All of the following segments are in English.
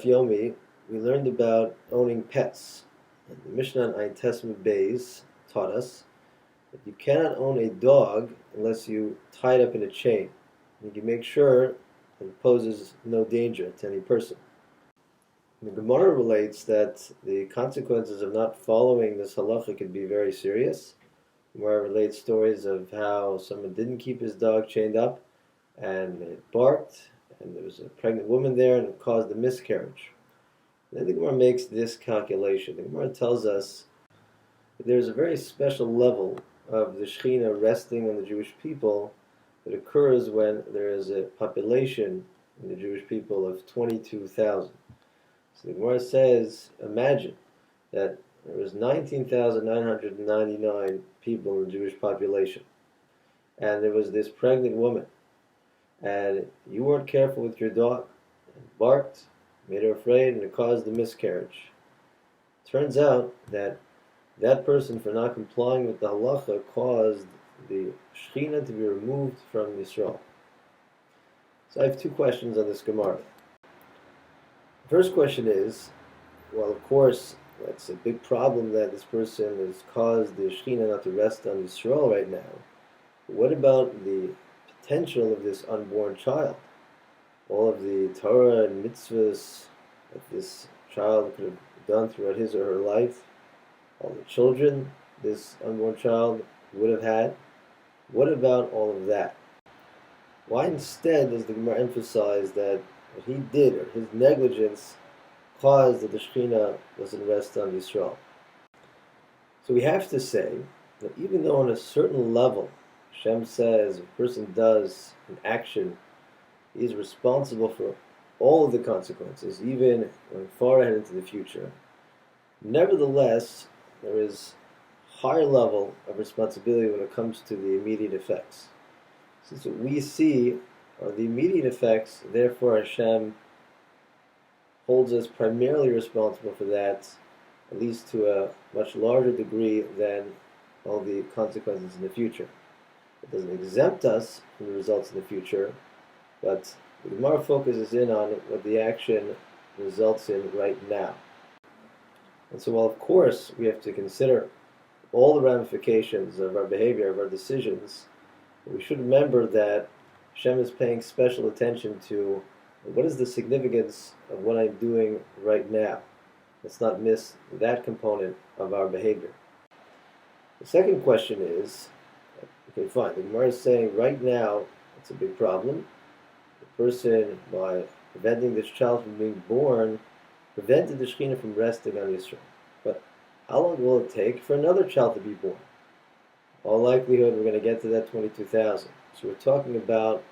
Daf Yomi, we learned about owning pets. And the Mishnah on Ein Testament Bays taught us that you cannot own a dog unless you tie it up in a chain. You can make sure that it poses no danger to any person. And the Gemara relates that the consequences of not following this halacha could be very serious. The Gemara relates stories of how someone didn't keep his dog chained up and it barked, and there was a pregnant woman there, and it caused a miscarriage. And then the Gemara makes this calculation. The Gemara tells us that there's a very special level of the Shekhinah resting on the Jewish people that occurs when there is a population in the Jewish people of 22,000. So the Gemara says, imagine that there was 19,999 people in the Jewish population, and there was this pregnant woman, and you weren't careful with your dog, and barked, made her afraid, and it caused a miscarriage. Turns out that that person, for not complying with the halacha, caused the Shekhinah to be removed from Yisrael. So I have two questions on this Gemara. The first question is, well, of course, that's a big problem that this person has caused the Shekhinah not to rest on Yisrael right now. But what about the potential of this unborn child? All of the Torah and mitzvahs that this child could have done throughout his or her life, all the children this unborn child would have had. What about all of that? Why instead does the Gemara emphasize that what he did, or his negligence, caused that the Shekhinah doesn't rest on Yisrael? So we have to say that even though on a certain level Hashem says if a person does an action, he is responsible for all of the consequences, even going far ahead into the future. Nevertheless, there is a higher level of responsibility when it comes to the immediate effects. Since what we see are the immediate effects, therefore Hashem holds us primarily responsible for that, at least to a much larger degree than all the consequences in the future. It doesn't exempt us from the results in the future, but the Gemara focuses in on what the action results in right now. And so while of course we have to consider all the ramifications of our behavior, of our decisions, we should remember that Hashem is paying special attention to what is the significance of what I'm doing right now. Let's not miss that component of our behavior. The second question is, okay, fine, the Gemara is saying right now it's a big problem. The person, by preventing this child from being born, prevented the Shekhinah from resting on Yisrael. But how long will it take for another child to be born? All likelihood we're going to get to that 22,000. So we're talking about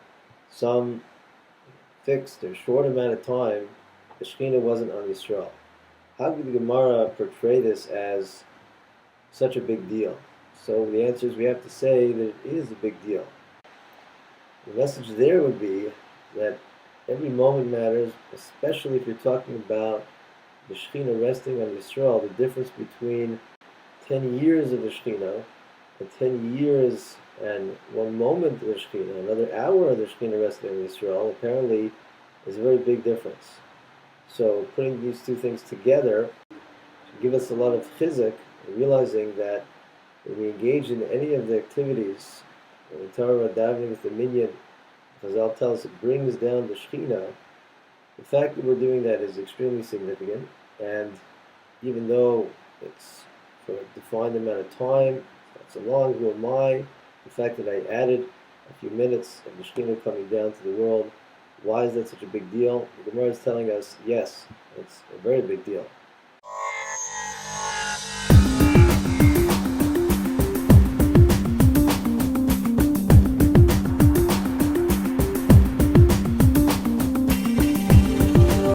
some fixed or short amount of time the Shekhinah wasn't on Yisrael. How could the Gemara portray this as such a big deal? So the answer is we have to say that it is a big deal. The message there would be that every moment matters, especially if you're talking about the Shekhinah resting on Yisrael. The difference between 10 years of the Shekhinah and 10 years and one moment of the Shekhinah, another hour of the Shekhinah resting on Yisrael, apparently is a very big difference. So putting these two things together should give us a lot of chizuk, realizing that when we engage in any of the activities, when we talk about davening with the minyan, Chazal tells us it brings down the Shekhinah. The fact that we're doing that is extremely significant, and even though it's for a defined amount of time, not so long, who am I? The fact that I added a few minutes of the Shekhinah coming down to the world, why is that such a big deal? The Gemara is telling us, yes, it's a very big deal.